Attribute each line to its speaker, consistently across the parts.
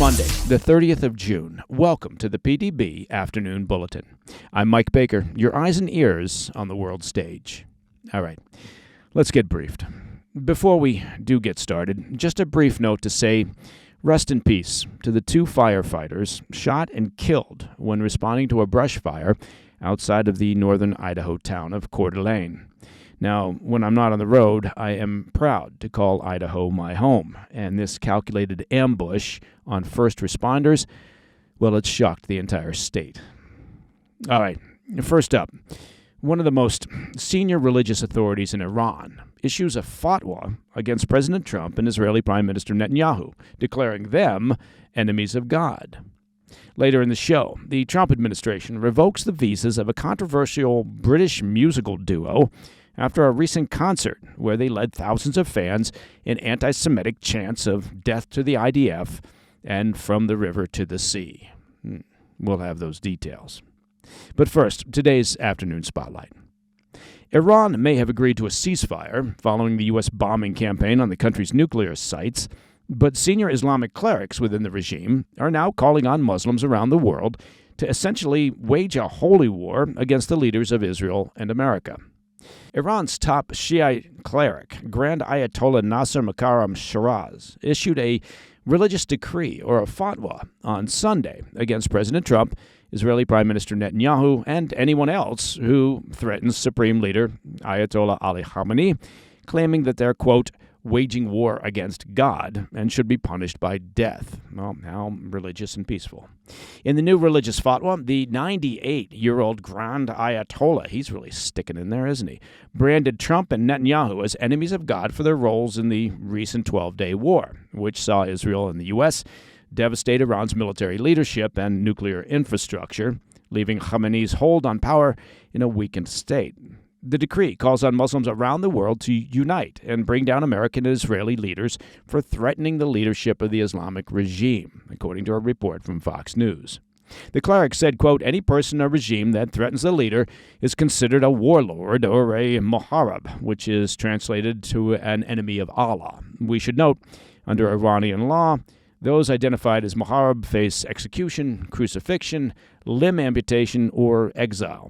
Speaker 1: Monday, the 30th of June. Welcome to the PDB Afternoon Bulletin. I'm Mike Baker, your eyes and ears on the world stage. All right, let's get briefed. Before we do get started, just a brief note to say rest in peace to the two firefighters shot and killed when responding to a brush fire outside of the northern Idaho town of Coeur d'Alene. Now, when I'm not on the road, I am proud to call Idaho my home, and this calculated ambush on first responders, well, it's shocked the entire state. All right, first up, one of the most senior religious authorities in Iran issues a fatwa against President Trump and Israeli Prime Minister Netanyahu, declaring them enemies of God. Later in the show, the Trump administration revokes the visas of a controversial British musical duo after a recent concert where they led thousands of fans in anti-Semitic chants of death to the IDF and from the river to the sea. We'll have those details. But first, today's afternoon spotlight. Iran may have agreed to a ceasefire following the U.S. bombing campaign on the country's nuclear sites, but senior Islamic clerics within the regime are now calling on Muslims around the world to essentially wage a holy war against the leaders of Israel and America. Iran's top Shiite cleric, Grand Ayatollah Nasser Makaram Shiraz, issued a religious decree, or a fatwa, on Sunday against President Trump, Israeli Prime Minister Netanyahu, and anyone else who threatens Supreme Leader Ayatollah Ali Khamenei, claiming that they're, quote, waging war against God and should be punished by death. Well, how religious and peaceful. In the new religious fatwa, the 98-year-old Grand Ayatollah, he's really sticking in there, isn't he, branded Trump and Netanyahu as enemies of God for their roles in the recent 12-day war, which saw Israel and the U.S. devastate Iran's military leadership and nuclear infrastructure, leaving Khamenei's hold on power in a weakened state. The decree calls on Muslims around the world to unite and bring down American and Israeli leaders for threatening the leadership of the Islamic regime, according to a report from Fox News. The cleric said, quote, any person or regime that threatens the leader is considered a warlord or a muharib, which is translated to an enemy of Allah. We should note, under Iranian law, those identified as muharib face execution, crucifixion, limb amputation, or exile.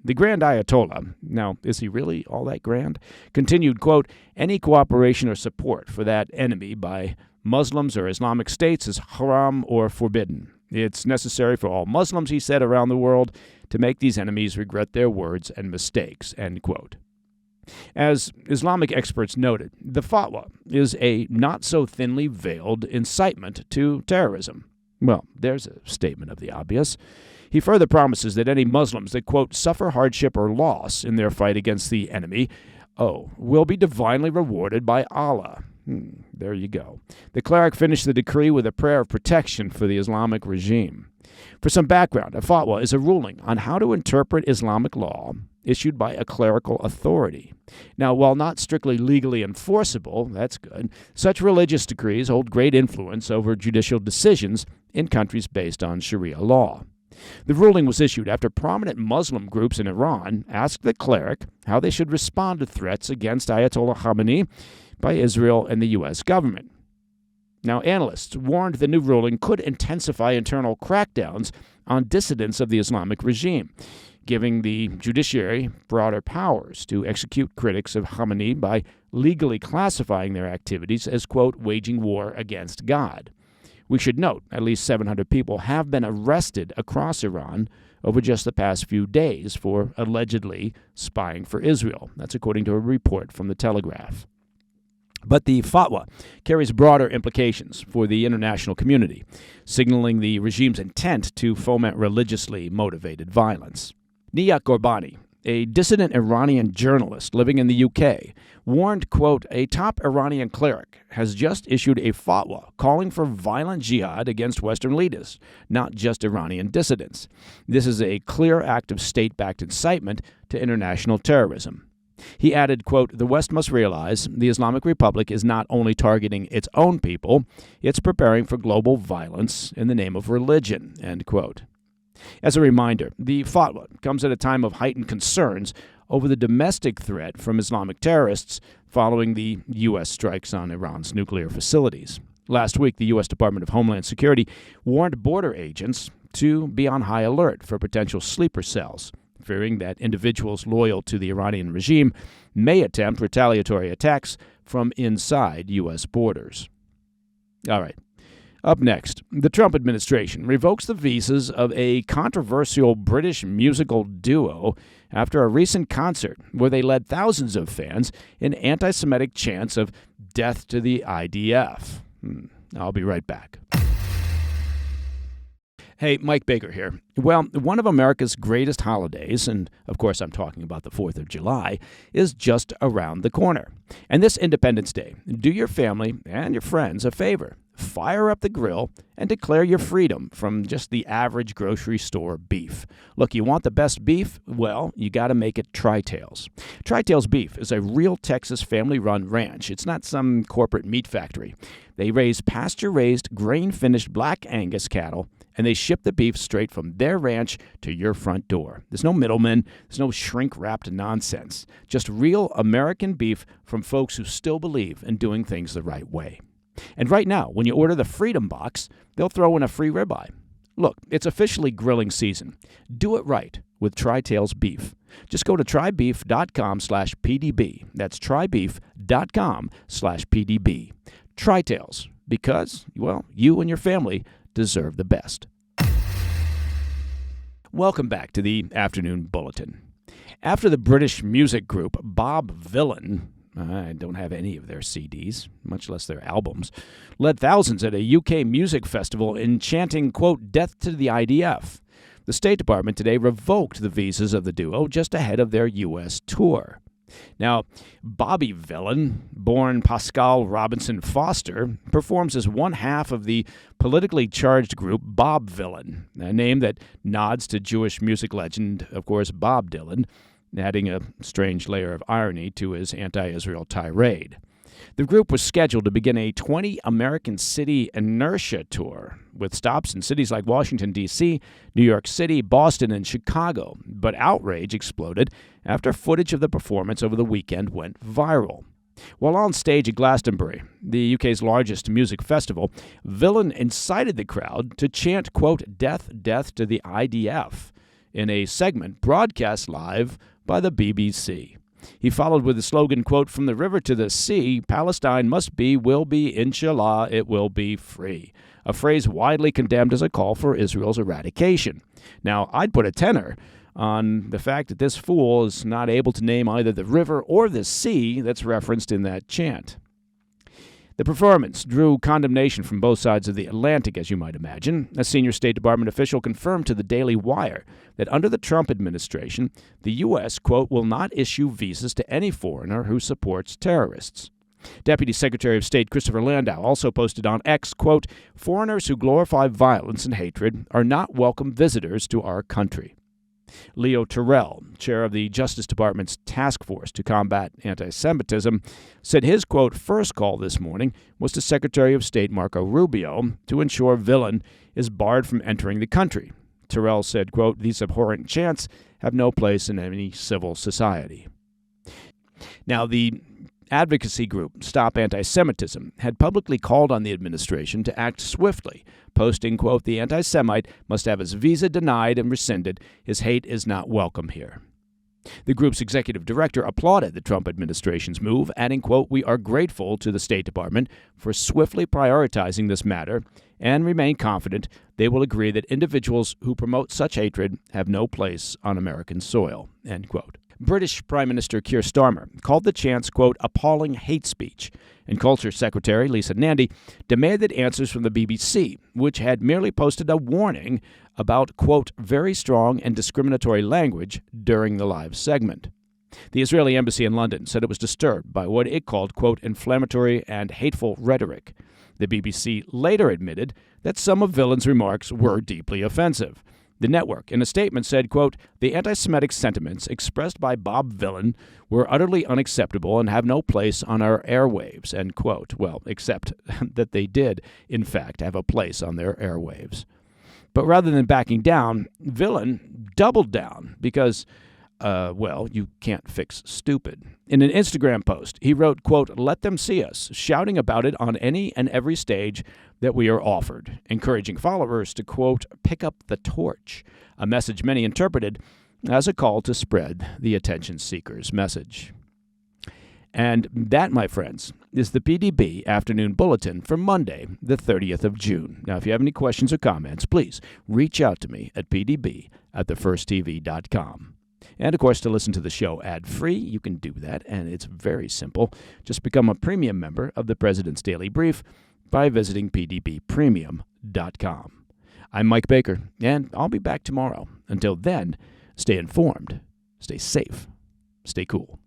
Speaker 1: The Grand Ayatollah, now, is he really all that grand? Continued, quote, any cooperation or support for that enemy by Muslims or Islamic states is haram or forbidden. It's necessary for all Muslims, he said, around the world to make these enemies regret their words and mistakes, end quote. As Islamic experts noted, the fatwa is a not-so-thinly veiled incitement to terrorism. Well, there's a statement of the obvious. He further promises that any Muslims that, quote, suffer hardship or loss in their fight against the enemy, will be divinely rewarded by Allah. There you go. The cleric finished the decree with a prayer of protection for the Islamic regime. For some background, a fatwa is a ruling on how to interpret Islamic law issued by a clerical authority. Now, while not strictly legally enforceable, that's good, such religious decrees hold great influence over judicial decisions in countries based on Sharia law. The ruling was issued after prominent Muslim groups in Iran asked the cleric how they should respond to threats against Ayatollah Khamenei by Israel and the U.S. government. Now, analysts warned the new ruling could intensify internal crackdowns on dissidents of the Islamic regime, giving the judiciary broader powers to execute critics of Khamenei by legally classifying their activities as, quote, waging war against God. We should note at least 700 people have been arrested across Iran over just the past few days for allegedly spying for Israel. That's according to a report from The Telegraph. But the fatwa carries broader implications for the international community, signaling the regime's intent to foment religiously motivated violence. Nia Gorbani, a dissident Iranian journalist living in the UK, warned, quote, a top Iranian cleric has just issued a fatwa calling for violent jihad against Western leaders, not just Iranian dissidents. This is a clear act of state-backed incitement to international terrorism. He added, quote, the West must realize the Islamic Republic is not only targeting its own people, it's preparing for global violence in the name of religion, end quote. As a reminder, the fatwa comes at a time of heightened concerns over the domestic threat from Islamic terrorists following the U.S. strikes on Iran's nuclear facilities. Last week, the U.S. Department of Homeland Security warned border agents to be on high alert for potential sleeper cells, fearing that individuals loyal to the Iranian regime may attempt retaliatory attacks from inside U.S. borders. All right. Up next, the Trump administration revokes the visas of a controversial British musical duo after a recent concert where they led thousands of fans in anti-Semitic chants of death to the IDF. I'll be right back. Hey, Mike Baker here. Well, one of America's greatest holidays, and of course I'm talking about the 4th of July, is just around the corner. And this Independence Day, do your family and your friends a favor. Fire up the grill and declare your freedom from just the average grocery store beef. Look, you want the best beef? Well, you got to make it Tri-Tails. Tri-Tails Beef is a real Texas family-run ranch. It's not some corporate meat factory. They raise pasture-raised, grain-finished Black Angus cattle, and they ship the beef straight from their ranch to your front door. There's no middlemen. There's no shrink-wrapped nonsense. Just real American beef from folks who still believe in doing things the right way. And right now, when you order the Freedom Box, they'll throw in a free ribeye. Look, it's officially grilling season. Do it right with Tri-Tails Beef. Just go to trybeef.com/PDB. That's trybeef.com/PDB. Tri-Tails, because, well, you and your family deserve the best. Welcome back to the Afternoon Bulletin. After the British music group Bob Vylan, I don't have any of their CDs, much less their albums, led thousands at a UK music festival in chanting, quote, death to the IDF. The State Department today revoked the visas of the duo just ahead of their U.S. tour. Now, Bobby Vylan, born Pascal Robinson Foster, performs as one half of the politically charged group Bob Vylan, a name that nods to Jewish music legend, of course, Bob Dylan, adding a strange layer of irony to his anti-Israel tirade. The group was scheduled to begin a 20-American city inertia tour with stops in cities like Washington, D.C., New York City, Boston, and Chicago. But outrage exploded after footage of the performance over the weekend went viral. While on stage at Glastonbury, the UK's largest music festival, Vylan incited the crowd to chant, quote, death, death to the IDF in a segment broadcast live by the BBC. He followed with the slogan, quote, from the river to the sea, Palestine must be, will be, inshallah, it will be free. A phrase widely condemned as a call for Israel's eradication. Now, I'd put a tenner on the fact that this fool is not able to name either the river or the sea that's referenced in that chant. The performance drew condemnation from both sides of the Atlantic, as you might imagine. A senior State Department official confirmed to the Daily Wire that under the Trump administration, the U.S., quote, will not issue visas to any foreigner who supports terrorists. Deputy Secretary of State Christopher Landau also posted on X, quote, foreigners who glorify violence and hatred are not welcome visitors to our country. Leo Terrell, chair of the Justice Department's task force to combat anti-Semitism, said his, quote, first call this morning was to Secretary of State Marco Rubio to ensure Vylan is barred from entering the country. Terrell said, quote, these abhorrent chants have no place in any civil society. Now, the advocacy group Stop Anti-Semitism had publicly called on the administration to act swiftly, posting, quote, the anti-Semite must have his visa denied and rescinded. His hate is not welcome here. The group's executive director applauded the Trump administration's move, adding, quote, we are grateful to the State Department for swiftly prioritizing this matter and remain confident they will agree that individuals who promote such hatred have no place on American soil, end quote. British Prime Minister Keir Starmer called the chants, quote, appalling hate speech, and Culture Secretary Lisa Nandy demanded answers from the BBC, which had merely posted a warning about, quote, very strong and discriminatory language during the live segment. The Israeli embassy in London said it was disturbed by what it called, quote, inflammatory and hateful rhetoric. The BBC later admitted that some of Vylan's remarks were deeply offensive. The network, in a statement, said, quote, the anti-Semitic sentiments expressed by Bob Vylan were utterly unacceptable and have no place on our airwaves, end quote. Well, except that they did, in fact, have a place on their airwaves. But rather than backing down, Vylan doubled down because well, you can't fix stupid. In an Instagram post, he wrote, quote, "Let them see us, shouting about it on any and every stage that we are offered," encouraging followers to, quote, "pick up the torch," a message many interpreted as a call to spread the attention seekers' message. And that, my friends, is the PDB Afternoon Bulletin for Monday, the 30th of June. Now, if you have any questions or comments, please reach out to me at pdb@thefirsttv.com. And, of course, to listen to the show ad-free, you can do that, and it's very simple. Just become a premium member of the President's Daily Brief by visiting pdbpremium.com. I'm Mike Baker, and I'll be back tomorrow. Until then, stay informed, stay safe, stay cool.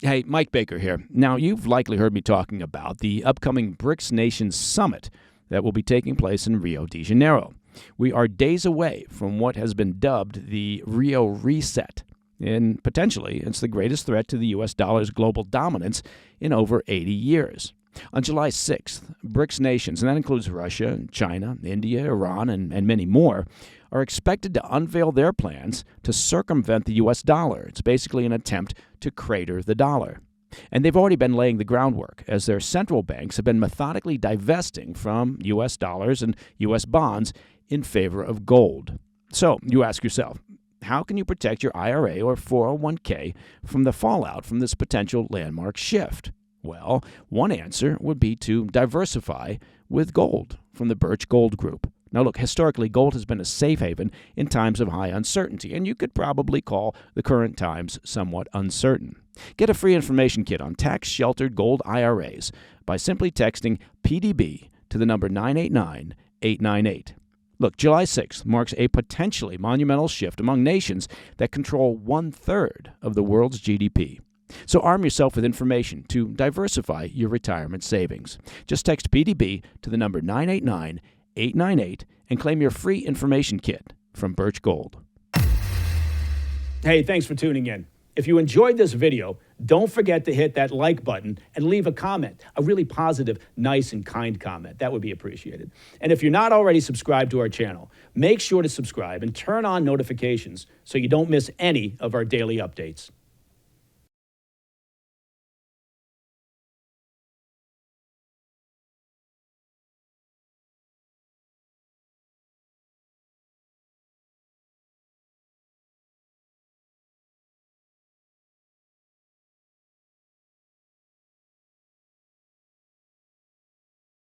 Speaker 1: Hey, Mike Baker here. Now, you've likely heard me talking about the upcoming BRICS Nations Summit that will be taking place in Rio de Janeiro. We are days away from what has been dubbed the Rio Reset, and potentially it's the greatest threat to the U.S. dollar's global dominance in over 80 years. On July 6th, BRICS nations, and that includes Russia, China, India, Iran, and many more, are expected to unveil their plans to circumvent the U.S. dollar. It's basically an attempt to crater the dollar. And they've already been laying the groundwork, as their central banks have been methodically divesting from U.S. dollars and U.S. bonds in favor of gold. So you ask yourself, how can you protect your IRA or 401k from the fallout from this potential landmark shift? Well, one answer would be to diversify with gold from the Birch Gold Group. Now, look, historically, gold has been a safe haven in times of high uncertainty, and you could probably call the current times somewhat uncertain. Get a free information kit on tax-sheltered gold IRAs by simply texting PDB to the number 989-898. Look, July 6th marks a potentially monumental shift among nations that control one-third of the world's GDP. So arm yourself with information to diversify your retirement savings. Just text PDB to the number 989-898 and claim your free information kit from Birch Gold.
Speaker 2: Hey, thanks for tuning in. If you enjoyed this video, don't forget to hit that like button and leave a comment, a really positive, nice, and kind comment. That would be appreciated. And if you're not already subscribed to our channel, make sure to subscribe and turn on notifications so you don't miss any of our daily updates.